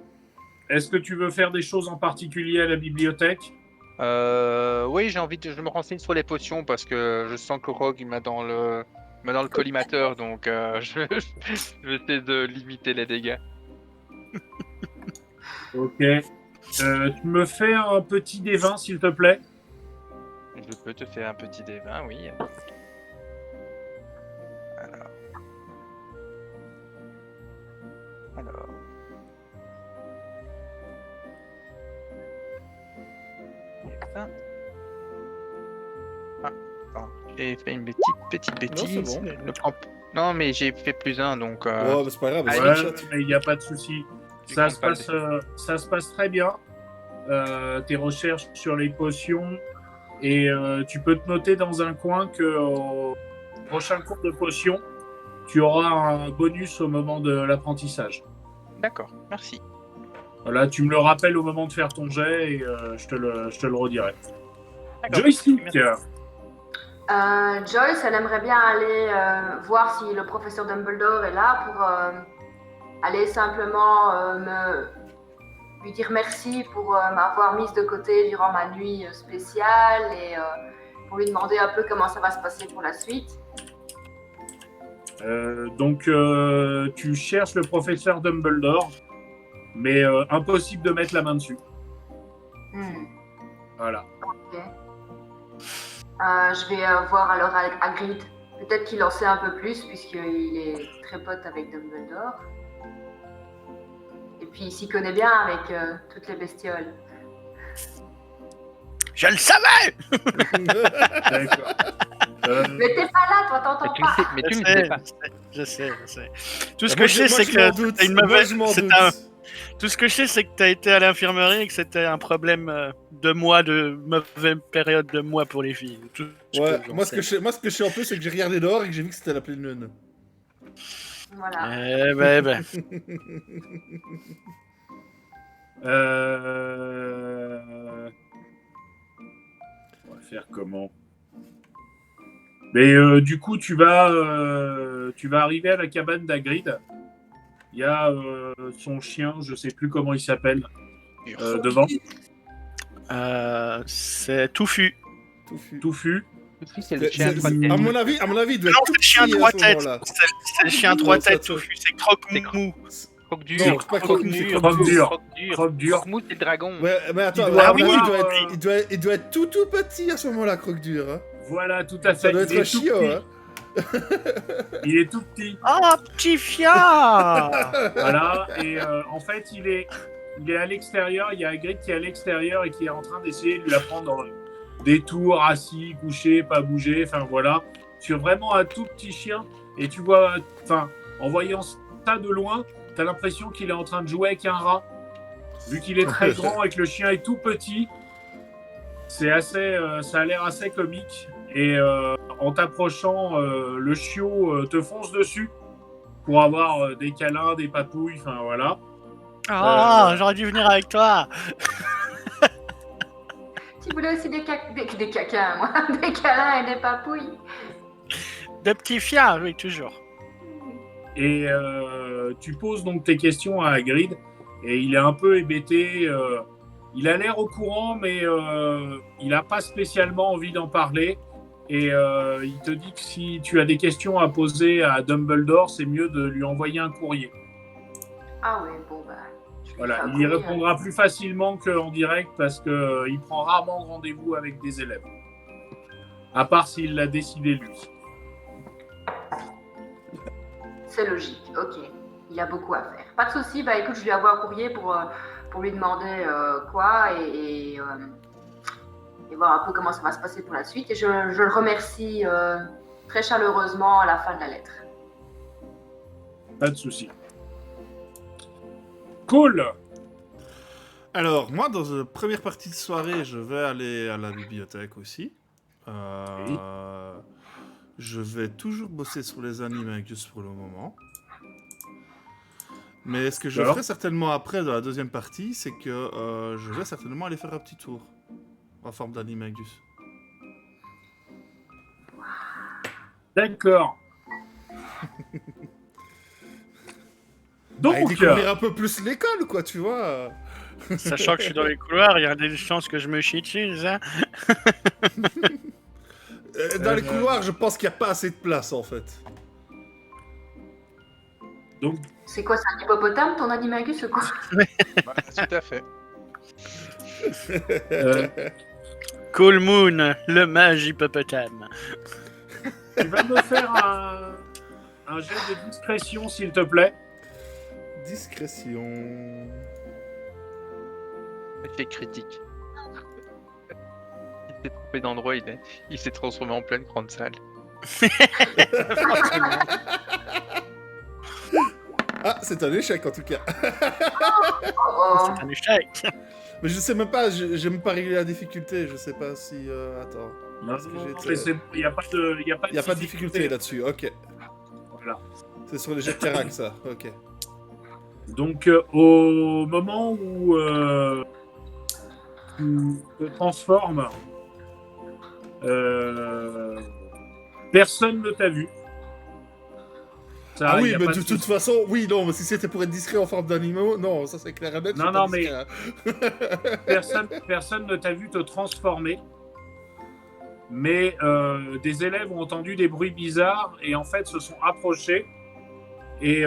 Est-ce que tu veux faire des choses en particulier à la bibliothèque? Oui, je me renseigne sur les potions parce que je sens que Rogue il m'a dans le collimateur, donc je vais essayer de limiter les dégâts. Ok. Tu me fais un petit D20, s'il te plaît? Je peux te faire un petit D20, oui. Alors. Ah, attends, j'ai fait une petite bêtise. c'est bon. Ne prends p- Non, mais j'ai fait +1, donc. Ouais, mais c'est pas grave, Ah, c'est Ouais, le chat. mais il n'y a pas de souci. Ça se passe très bien. Tes recherches sur les potions. Et tu peux te noter dans un coin qu'au prochain cours de potions, tu auras un bonus au moment de l'apprentissage. D'accord, merci. Voilà, tu me le rappelles au moment de faire ton jet et je te le redirai. D'accord. Joystick. Merci. Joyce, elle aimerait bien aller voir si le professeur Dumbledore est là pour aller simplement lui dire merci pour m'avoir mise de côté durant ma nuit spéciale et pour lui demander un peu comment ça va se passer pour la suite. Donc, tu cherches le professeur Dumbledore, mais impossible de mettre la main dessus. Voilà. Ok. Je vais voir alors Hagrid. Peut-être qu'il en sait un peu plus puisqu'il est très pote avec Dumbledore. Et puis il s'y connaît bien avec toutes les bestioles. Je le savais. D'accord. Mais t'es pas là, toi, t'entends pas. Mais tu ne sais pas. Je sais. Tout ce que je sais, c'est que t'as une mauvaise. Tout ce que je sais, c'est que t'as été à l'infirmerie et que c'était un problème de mauvaise période de mois pour les filles. Ouais, moi ce que je sais en plus, c'est que j'ai regardé dehors et que j'ai vu que c'était la pleine lune. Voilà. Ben. On va faire comment? Mais du coup, tu vas arriver à la cabane d'Hagrid. Il y a son chien, je sais plus comment il s'appelle, devant. C'est Touffu. Touffu. C'est le chien à trois têtes. À mon avis, il doit Non, être tout c'est le chien à petit à trois ce têtes. moment-là. C'est le chien à trois têtes, Touffu. C'est Croque-Mou. Croque-dur. Non, c'est pas Croque-Mou, c'est Croque-dur. Croque-dur. Croque-Mou, c'est le dragon. Ouais, mais attends, Il doit à mon avis, avoir, il doit être tout petit à ce moment-là, Croque-Dur. Hein. Voilà, tout à fait. Ça doit Il est être tout chiant, petit. hein. Il est tout petit. Oh, petit fiard. Voilà, et en fait, il est à l'extérieur. Il y a Hagrid qui est à l'extérieur et qui est en train d'essayer de lui apprendre dans des tours, assis, couché, pas bouger, enfin voilà. Sur vraiment un tout petit chien. Et tu vois, enfin, en voyant ça de loin, t'as l'impression qu'il est en train de jouer avec un rat. Vu qu'il est très grand et que le chien est tout petit, c'est assez, ça a l'air assez comique. Et en t'approchant, le chiot te fonce dessus pour avoir des câlins, des papouilles, enfin voilà. Oh, j'aurais dû venir avec toi. Tu voulais aussi des caquins, moi. Des câlins et des papouilles. De petits fiards, oui, toujours. Et tu poses donc tes questions à Hagrid et il est un peu hébété. Il a l'air au courant, mais il n'a pas spécialement envie d'en parler. Et il te dit que si tu as des questions à poser à Dumbledore, c'est mieux de lui envoyer un courrier. Ah ouais, bon bah. Voilà, il y répondra plus facilement qu'en direct parce qu'il prend rarement rendez-vous avec des élèves. À part s'il l'a décidé lui. C'est logique, ok. Il y a beaucoup à faire. Pas de souci, bah écoute, je lui envoie un courrier pour lui demander quoi et voir un peu comment ça va se passer pour la suite. Et je le remercie très chaleureusement à la fin de la lettre. Pas de souci. Cool. Alors, moi, dans la première partie de soirée, je vais aller à la bibliothèque aussi. Oui. Je vais toujours bosser sur les animagus pour le moment. Mais ce que je Alors ferai certainement après, dans la deuxième partie, c'est que je vais certainement aller faire un petit tour en forme d'animagus. D'accord. Donc, Allez, découvrir un peu plus l'école, quoi, tu vois. Sachant que je suis dans les couloirs, il y a des chances que je me chie dessus, ça. Dans les couloirs, je pense qu'il n'y a pas assez de place, en fait. donc, C'est quoi, c'est un hippopotame ton animagus ou quoi? Tout à fait. Cool Moon, le mage hippopotame. tu vas me faire un jet de discrétion, s'il te plaît. Discrétion. Effet critique. Il s'est trompé d'endroit, il s'est transformé en pleine grande salle. Ah, c'est un échec en tout cas. Oh, C'est un échec. Mais je sais même pas, j'ai même pas réglé la difficulté, je sais pas si... attends. Non, Parce que j'ai été- mais il n'y a pas de, Il n'y a pas de difficulté là-dessus, ok. Voilà. C'est sur les jets de Karak, ça, ok. Donc, au moment où tu te transformes, personne ne t'a vu. Ça, Ah y oui, a mais pas de toute façon, oui, non, mais si c'était pour être discret en forme d'animaux, non, ça c'est clair et net. Non, c'est pas non, mais- discret, hein. personne ne t'a vu te transformer. Mais des élèves ont entendu des bruits bizarres et en fait se sont approchés et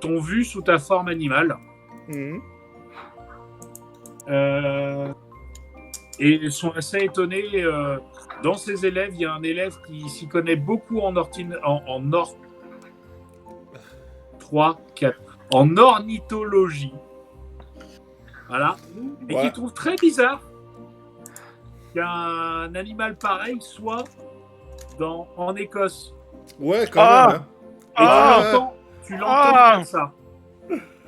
t'ont vu sous ta forme animale. Mhm. Et sont assez étonnés. Dans ces élèves, il y a un élève qui s'y connaît beaucoup en en ornithologie. Voilà. Et Ouais. qui trouve très bizarre qu'un animal pareil soit en Écosse. Ouais, quand Ah. même, hein. Et Ah. tu l'entends Ah. dire ça.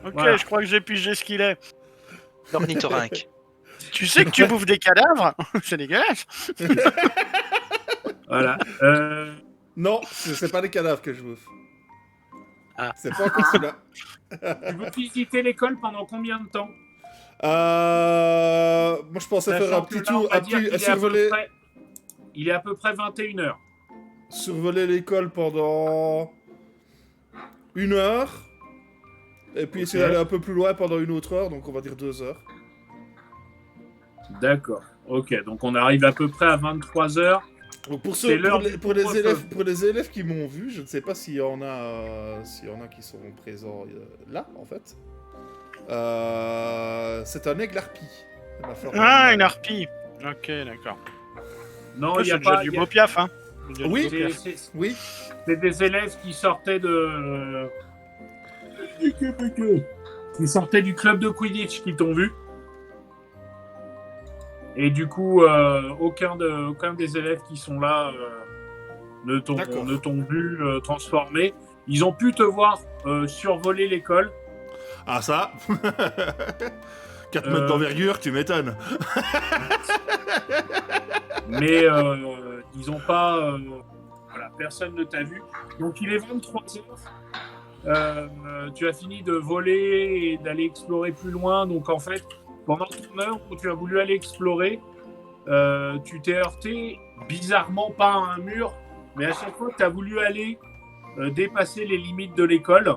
Ok, Voilà. je crois que j'ai pigé ce qu'il est. L'ornithorynque. Tu sais que tu bouffes des cadavres? C'est dégueulasse. Voilà. Non, c'est pas des cadavres que je bouffe. Ah. C'est pas encore celui-là. Tu veux visiter l'école pendant combien de temps? Moi je pensais faire Sachant un que petit là, on tour, va dire qu'il est survoler, à peu près 21h. survoler l'école pendant 1 heure. Et puis essayer Ok. d'aller un peu plus loin pendant 1 autre heure, donc on va dire 2 heures. D'accord. Ok, donc on arrive à peu près à 23h. Donc pour, C'est l'heure pour du les élèves qui m'ont vu, je ne sais pas s'il y en a qui sont présents là, en fait. C'est un aigle harpie. Ah, une harpie. Ok, d'accord. Non, il y C'est a déjà pas. du il y a- beau piaf, hein. Déjà du Oui. beau piaf. Oui. C'est des élèves qui sortaient qui sortaient du club de Quidditch qui t'ont vu. Et du coup, aucun des élèves qui sont là D'accord. ne t'ont vu transformé. Ils ont pu te voir survoler l'école. Ah ça 4 mètres d'envergure, tu m'étonnes. Mais ils n'ont pas. Voilà, personne ne t'a vu. Donc il est 23h. Tu as fini de voler et d'aller explorer plus loin. Donc en fait, pendant ton heure où tu as voulu aller explorer, tu t'es heurté bizarrement pas à un mur, mais à chaque fois que tu as voulu aller dépasser les limites de l'école,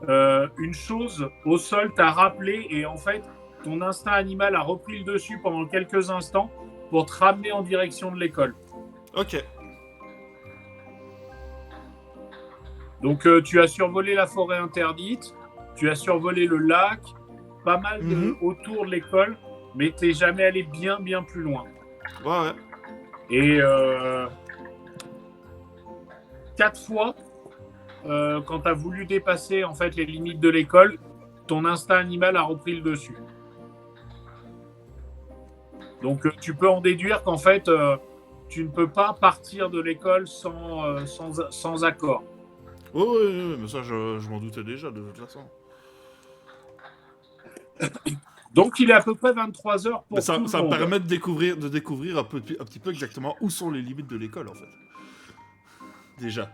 une chose au sol t'a rappelé et en fait, ton instinct animal a repris le dessus pendant quelques instants pour te ramener en direction de l'école. Ok. Donc tu as survolé la forêt interdite, tu as survolé le lac, pas mal autour de l'école, mais t'es jamais allé bien plus loin. Ouais. Et 4 fois, quand tu as voulu dépasser en fait les limites de l'école, ton instinct animal a repris le dessus. Donc tu peux en déduire qu'en fait, tu ne peux pas partir de l'école sans accord. Ouais, mais ça, je m'en doutais déjà, de toute façon. Donc il est à peu près 23h pour Mais ça tout le me monde. permet de découvrir un petit peu exactement où sont les limites de l'école, en fait. Déjà.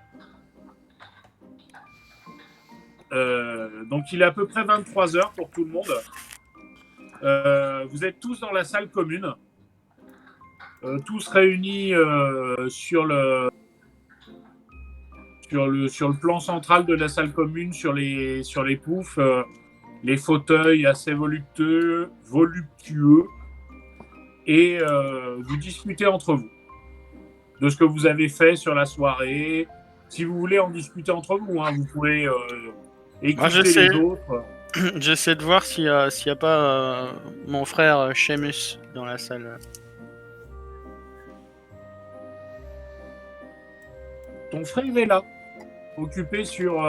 Donc il est à peu près 23h pour tout le monde. Vous êtes tous dans la salle commune. Tous réunis sur le plan central de la salle commune, sur les poufs, les fauteuils assez voluptueux, et vous discutez entre vous de ce que vous avez fait sur la soirée. Si vous voulez en discuter entre vous, hein, vous pouvez écouter les autres. J'essaie de voir s'il y a pas mon frère Seamus dans la salle. Ton frère est là, occupé sur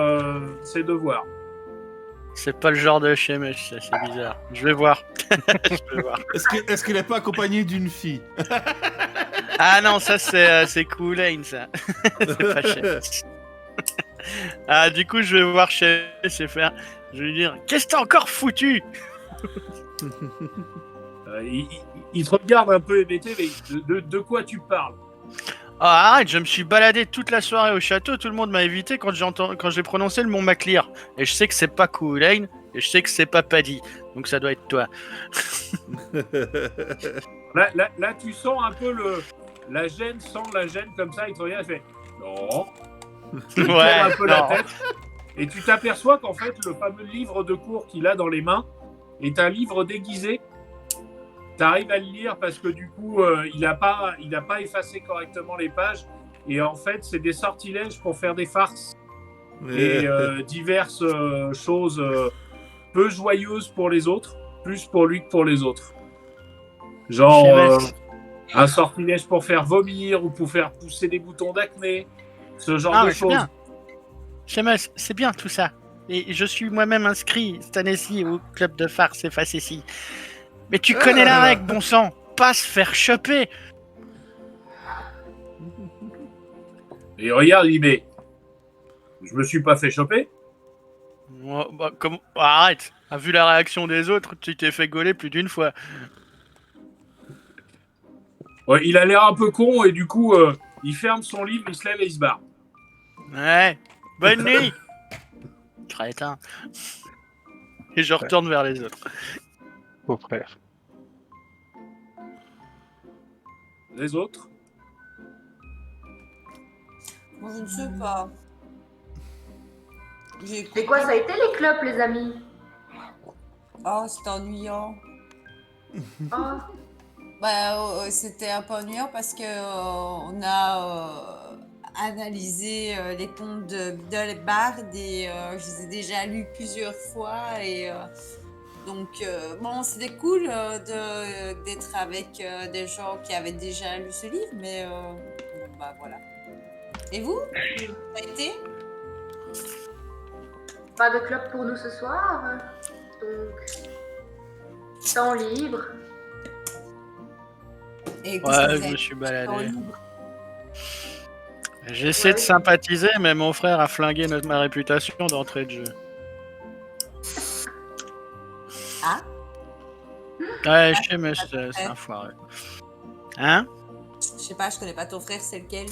ses devoirs. C'est pas le genre de Seamus, ça, c'est bizarre. Je vais voir. Je vais voir. Est-ce qu'il n'est pas accompagné d'une fille? Ah non, ça c'est Kool-Aid, ça. C'est pas Seamus. Ah, du coup, je vais voir chez faire. Je vais lui dire, qu'est-ce que t'as encore foutu? Il te regarde un peu hébété, mais de quoi tu parles? Ah, arrête, je me suis baladé toute la soirée au château, tout le monde m'a évité quand j'ai prononcé le mot Maclear. Et je sais que c'est pas Kool-Aid, et je sais que c'est pas Paddy. Donc ça doit être toi. Là, tu sens un peu la gêne, sans la gêne comme ça, il te regarde et fait non. Il tourne un peu la tête. Et tu t'aperçois qu'en fait, le fameux livre de cours qu'il a dans les mains est un livre déguisé. Tu arrives à le lire parce que du coup, il n'a pas effacé correctement les pages. Et en fait, c'est des sortilèges pour faire des farces et diverses choses peu joyeuses pour les autres, plus pour lui que pour les autres. Genre un sortilège pour faire vomir ou pour faire pousser des boutons d'acné, ce genre de choses. Seamus, c'est bien tout ça. Et je suis moi-même inscrit cette année-ci au club de farce et facétie. Mais tu connais la règle, bon sang. Pas se faire choper. Et regarde, il dit, mais je me suis pas fait choper. Arrête. Vu la réaction des autres, tu t'es fait gauler plus d'une fois. Ouais, il a l'air un peu con et du coup, il ferme son livre, il se lève et il se barre. Ouais. Bonne nuit. Crétin. Et je retourne vers les autres. Beau frère. Les autres? Moi, je ne sais pas. C'est quoi, ça a été les clubs, les amis? Oh, c'est ennuyant. Oh. Bah, c'était un peu ennuyant parce que on a analysé les contes de Biddle et Bard et je les ai déjà lus plusieurs fois et donc bon, c'était cool d'être avec des gens qui avaient déjà lu ce livre, mais bon, bah voilà. Et vous, ça a été? Pas de club pour nous ce soir, donc temps libre. Et Ouais, je me suis baladé. J'essaie de sympathiser, mais mon frère a flingué ma réputation d'entrée de jeu. Ah? Ouais, je sais, mais c'est un foiré. Hein? Je sais pas, je connais pas ton frère, c'est lequel?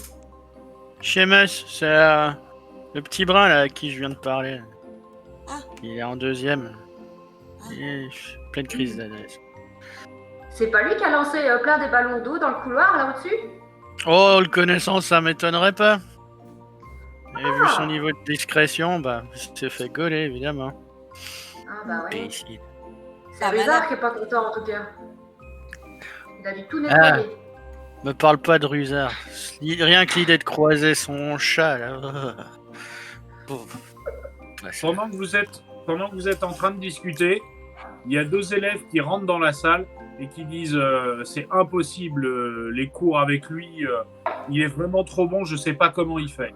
Seamus, c'est le petit brun là à qui je viens de parler. Ah. Il est en deuxième. Il est pleine crise d'adresse. C'est pas lui qui a lancé plein des ballons d'eau dans le couloir là au-dessus? Oh, le connaissant, ça m'étonnerait pas. Et vu son niveau de discrétion, bah, il s'est fait gauler, évidemment. Ah bah ouais. Ici. C'est Rusard qui est pas content en tout cas. Il a dû tout nettoyer. Me parle pas de Rusard. Rien que l'idée de croiser son chat, là. Pendant que vous êtes en train de discuter, il y a deux élèves qui rentrent dans la salle et qui disent c'est impossible, les cours avec lui, il est vraiment trop bon, je sais pas comment il fait.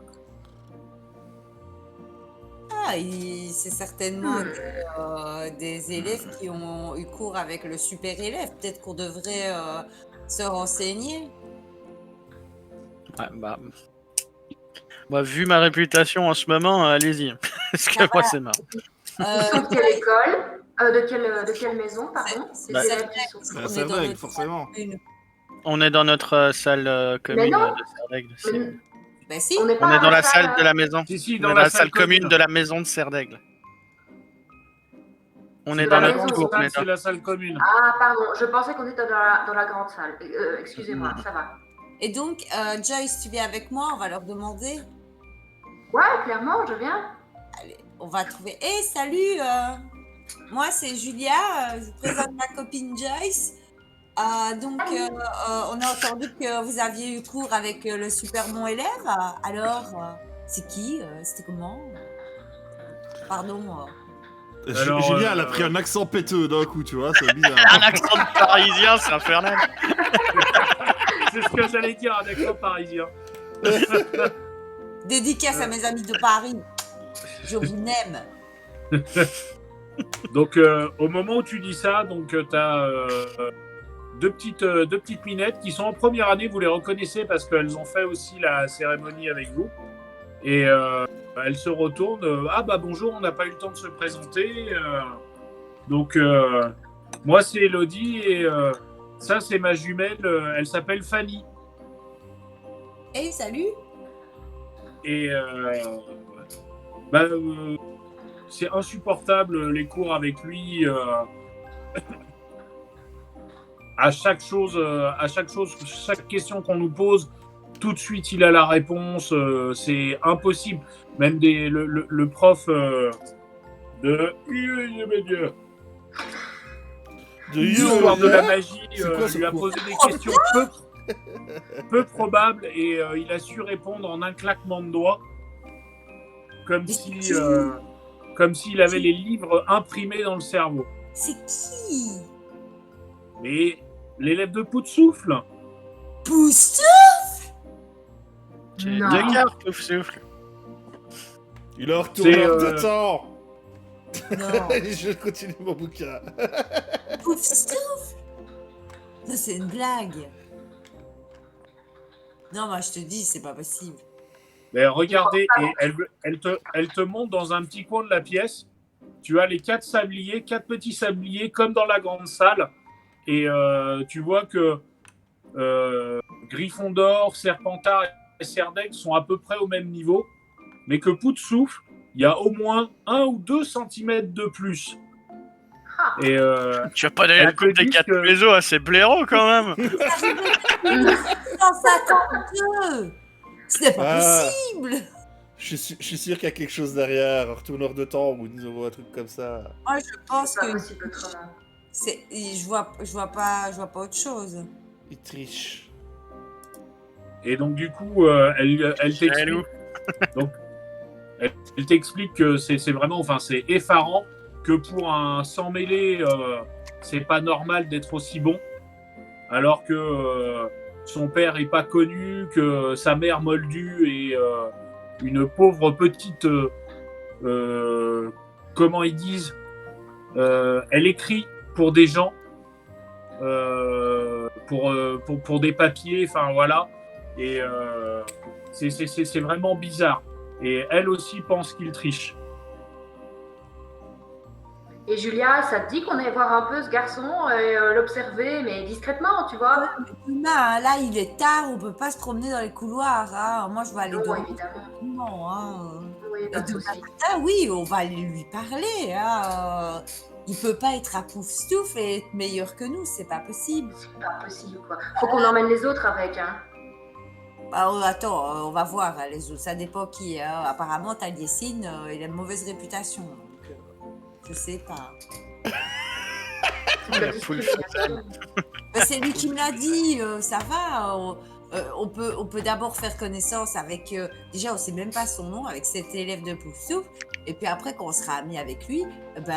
Ah, c'est certainement des élèves qui ont eu cours avec le super élève. Peut-être qu'on devrait se renseigner. Ouais, bah, vu ma réputation en ce moment, allez-y. Parce que moi, c'est marrant. De quelle école? De quelle maison, pardon? C'est Des ça, élèves qui sont- Ah, c'est vrai, forcément. On est dans notre salle commune non. de Serdaigle. Ben si. On est On pas est dans à la salle de la maison. Si, On dans est la la salle salle commune de la maison de Serdaigle. On est C'est dans la notre maison, cour. on est C'est dans- la salle commune. Ah, pardon, je pensais qu'on était dans la grande salle. Excusez-moi, ça va. Et donc, Joyce, tu viens avec moi, on va leur demander. Ouais, clairement, je viens. Allez, on va trouver. Hé, salut moi, c'est Julia, je vous présente ma copine Joyce. Donc, on a entendu que vous aviez eu cours avec le super bon élève. Alors, c'est qui C'était comment Pardon. Alors, Julia, elle a pris un accent péteux d'un coup, tu vois, c'est bizarre. Un accent de parisien, c'est infernal. C'est ce que j'allais dire, un accent parisien. Dédicace à mes amis de Paris. Je vous aime. Donc, au moment où tu dis ça, donc tu as deux petites minettes qui sont en première année. Vous les reconnaissez parce qu'elles ont fait aussi la cérémonie avec vous. Et elle se retourne. Ah bah bonjour, on n'a pas eu le temps de se présenter. Donc moi c'est Elodie et ça c'est ma jumelle. Elle s'appelle Fanny. Hey, salut. Et c'est insupportable les cours avec lui. À chaque chaque question qu'on nous pose, tout de suite il a la réponse. C'est impossible. Même le prof de l'histoire de la magie lui a posé des questions peu probables et il a su répondre en un claquement de doigts, comme s'il avait les livres imprimés dans le cerveau. C'est qui? Mais l'élève de Poufsouffle. Poufsouffle? J'ai Non. 2 cartes, Poufsouffle. Il a retourné C'est, de temps. Non. Je continue mon bouquin. Poufsouffle? Ça, c'est une blague. Non, moi, je te dis, c'est pas possible. Mais regardez, et elle te montre dans un petit coin de la pièce. Tu as les 4 petits sabliers, comme dans la grande salle. Et tu vois que Gryffondor, Serpentard et Cerdex sont à peu près au même niveau. Mais que Poufsouffle, il y a au moins 1 ou 2 centimètres de plus. Ah. Et Tu vas pas donner la Elle te coupe des dit 4 que- maisons à ces blaireaux quand même. 152. Ce n'est pas Ah. possible. Je suis sûr qu'il y a quelque chose derrière, un retourneur de temps ou un truc comme ça. Moi, je pense C'est pas que possible autrement. je vois pas autre chose. Il triche. Et donc du coup, elle t'explique. Jaloux. Donc, elle t'explique que c'est vraiment, enfin, c'est effarant que pour un sans mêlé, c'est pas normal d'être aussi bon, alors que son père est pas connu, que sa mère moldue est une pauvre petite, comment ils disent, elle écrit pour des gens, pour des papiers, enfin voilà. Et c'est vraiment bizarre. Et elle aussi pense qu'il triche. Et Julia, ça te dit qu'on aille voir un peu ce garçon et l'observer, mais discrètement, tu vois? Luna, là, il est tard, on peut pas se promener dans les couloirs. Hein. Moi, je vais aller Non, dormir. évidemment. Non, hein. Oui, Et pas de demain souci. matin, oui, on va aller lui parler. Hein. Il peut pas être à Poufsouffle et être meilleur que nous, c'est pas possible. C'est pas possible, quoi. Faut qu'on emmène les autres avec, hein. Bah, attends, on va voir hein, les autres, ça dépend qui. Hein. Apparemment, Taliesin, il a une mauvaise réputation. Donc, je sais pas. C'est de la La poule discrimination. Bah, c'est lui qui me l'a dit, ça va. On peut d'abord faire connaissance avec. Déjà, on sait même pas son nom, avec cet élève de Poufsouffle. Et puis après, quand on sera amis avec lui, bah,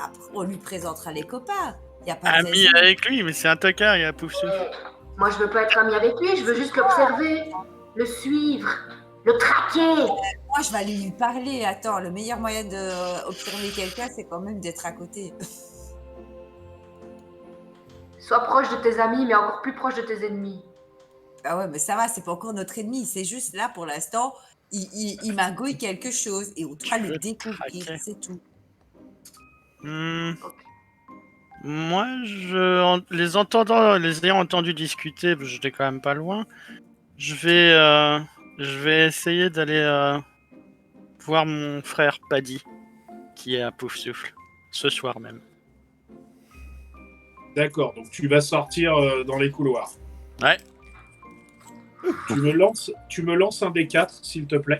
après, on lui présentera les copains. Y a pas de Ami raison. avec lui, mais c'est un tocard, il y a Poufsouffle. Moi, je veux pas être amie avec lui, je veux juste l'observer, le suivre, le traquer. Moi, je vais aller lui parler. Attends, le meilleur moyen d'observer quelqu'un, c'est quand même d'être à côté. Sois proche de tes amis, mais encore plus proche de tes ennemis. Ah ouais, mais ça va, c'est pas encore notre ennemi. C'est juste là, pour l'instant, il magouille quelque chose et on doit le découvrir, traquer. c'est tout. Moi, les ayant entendu discuter, parce que j'étais quand même pas loin, je vais essayer d'aller voir mon frère Paddy, qui est à Poufsouffle, ce soir même. D'accord, donc tu vas sortir dans les couloirs. Ouais. Tu me lances un des 4, s'il te plaît.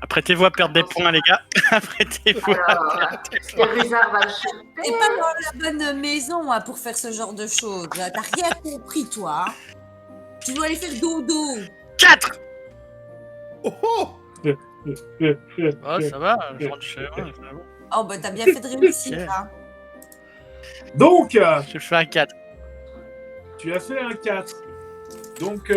Apprêtez-vous à perdre des points, les gars. Apprêtez-vous à Alors, perdre des les points. rusards va le T'es choper. pas dans la bonne maison hein, pour faire ce genre de choses. T'as rien compris, toi. Hein. Tu dois aller faire dodo. 4. Oh oh. Oh, ça va, je rentre chez moi, c'est bon. Oh, bah t'as bien fait de réussir. Ok. Hein. Donc, J'ai fait un 4. tu as fait un 4. Donc,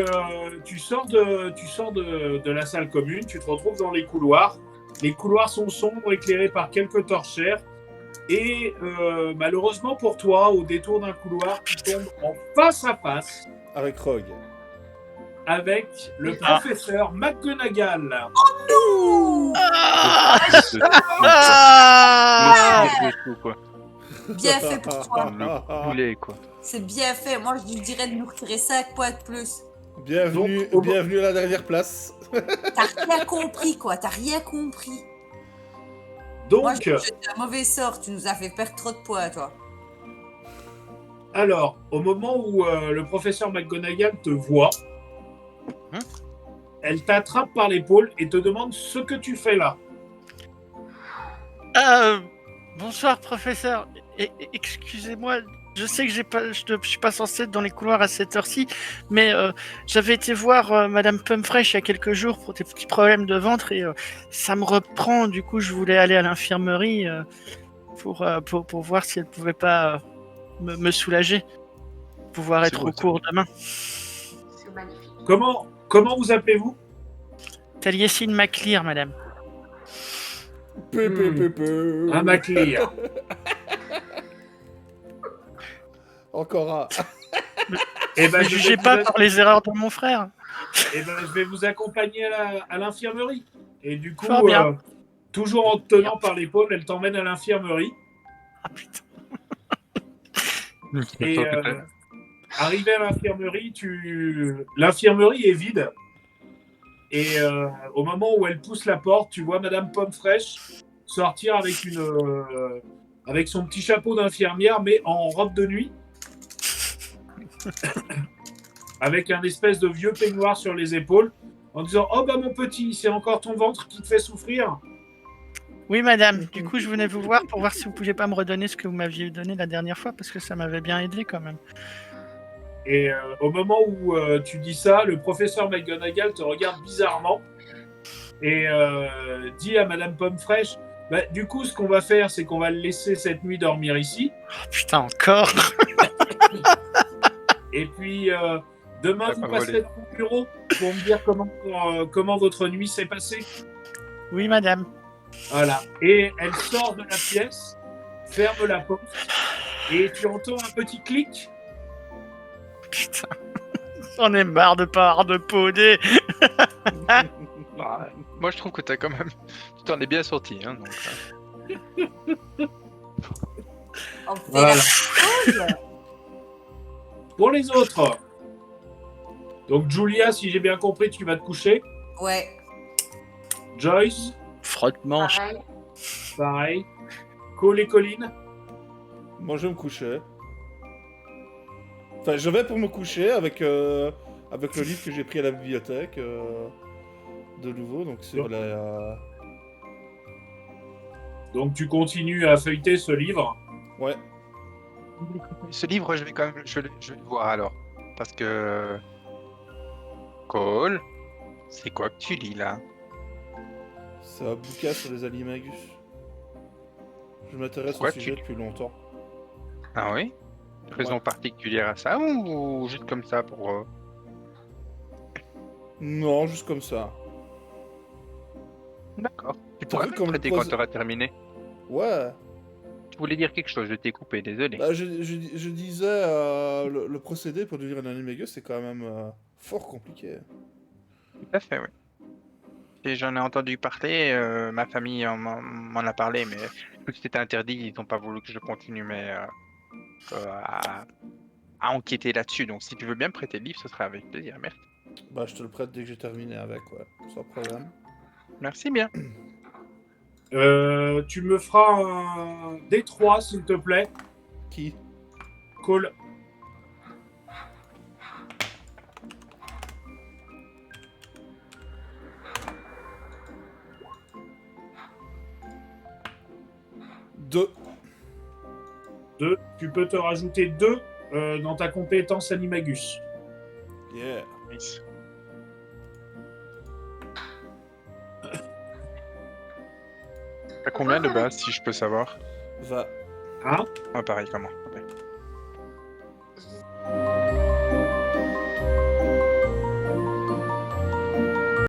tu sors de la salle commune, tu te retrouves dans les couloirs. Les couloirs sont sombres, éclairés par quelques torchères. Et malheureusement pour toi, au détour d'un couloir, tu tombes en face à face Avec Rogue. avec le Ah. professeur McGonagall. Ouh, tout. Le tout, quoi. Bien fait pour toi. Le poulet, quoi. C'est bien fait. Moi, je lui dirais de nous retirer 5 points de plus. Bienvenue, Donc, bienvenue à la dernière place. T'as rien compris, quoi. T'as rien compris. Donc, Moi, j'ai un mauvais sort. Tu nous as fait perdre trop de points, toi. alors, au moment où le professeur McGonagall te voit, elle t'attrape par l'épaule et te demande ce que tu fais là. Bonsoir, professeur. Excusez-moi, je sais que je suis pas censé être dans les couloirs à cette heure-ci, mais j'avais été voir Madame Pumpfresh il y a quelques jours pour des petits problèmes de ventre et ça me reprend. Du coup, je voulais aller à l'infirmerie pour voir si elle pouvait pas me soulager, pouvoir être au cours demain. C'est magnifique. Comment vous appelez-vous? Taliesin McLear, madame. Un McLear. Encore un. Eh ben, Ne jugez pas par les erreurs de mon frère. Eh ben, je vais vous accompagner à l'infirmerie. Et du coup, Fort bien. toujours en te tenant par l'épaule, elle t'emmène à l'infirmerie. Ah putain. Et arrivé à l'infirmerie, l'infirmerie est vide. Et au moment où elle pousse la porte, tu vois Madame Pumpfresh sortir avec son petit chapeau d'infirmière, mais en robe de nuit. Avec un espèce de vieux peignoir sur les épaules, en disant « Oh bah mon petit, c'est encore ton ventre qui te fait souffrir ?» Oui, madame. Du coup, je venais vous voir pour voir si vous pouviez pas me redonner ce que vous m'aviez donné la dernière fois, parce que ça m'avait bien aidé quand même. Et au moment où tu dis ça, le professeur McGonagall te regarde bizarrement et dit à Madame Pumpfresh bah, du coup, ce qu'on va faire, c'est qu'on va le laisser cette nuit dormir ici. Oh, putain, encore. Et puis, demain, vous passerez dans mon bureau pour me dire comment votre nuit s'est passée. Oui, madame. Voilà. Et elle sort de la pièce, ferme la porte, et tu entends un petit clic. Putain. J'en ai marre de pas avoir de podé. Bah, moi, je trouve que t'as quand même... Tu t'en es bien sorti, hein, donc... On fait Voilà. la chose. Pour les autres, donc Julia, si j'ai bien compris, tu vas te coucher. Ouais. Joyce, Frottement. Pareil. pareil. Cole et Colline. Moi, je vais me coucher. Enfin, je vais pour me coucher avec le livre que j'ai pris à la bibliothèque. De nouveau, donc sur la... Donc tu continues à feuilleter ce livre. Ouais. Ce livre, je vais quand même... Je vais le voir, alors. Parce que... Cole, c'est quoi que tu lis, là? C'est un bouquin sur les animagus. Je m'intéresse au Quoi, sujet depuis longtemps. Ah oui? Raison particulière à ça, ou juste comme ça pour... Non, juste comme ça. D'accord. Tu T'as pourrais vu me comme prêter le quand pose- tu auras terminé. Ouais. Tu voulais dire quelque chose, je t'ai coupé, désolé. Bah, je disais, le procédé pour devenir un animagus, c'est quand même fort compliqué. Tout à fait, oui. Et j'en ai entendu parler, ma famille m'en a parlé, mais vu que c'était interdit, ils n'ont pas voulu que je continue à enquêter là-dessus. Donc si tu veux bien me prêter le livre, ce serait avec plaisir. Merci. Bah, je te le prête dès que j'ai terminé avec, ouais. Sans problème. Merci bien. Tu me feras un D3, s'il te plaît. Qui? Cole. Deux. 2. Tu peux te rajouter 2 dans ta compétence Animagus. Yeah. Nice. T'as combien de base, si je peux savoir? Va. Hein? Ah, pareil, comment? Ok.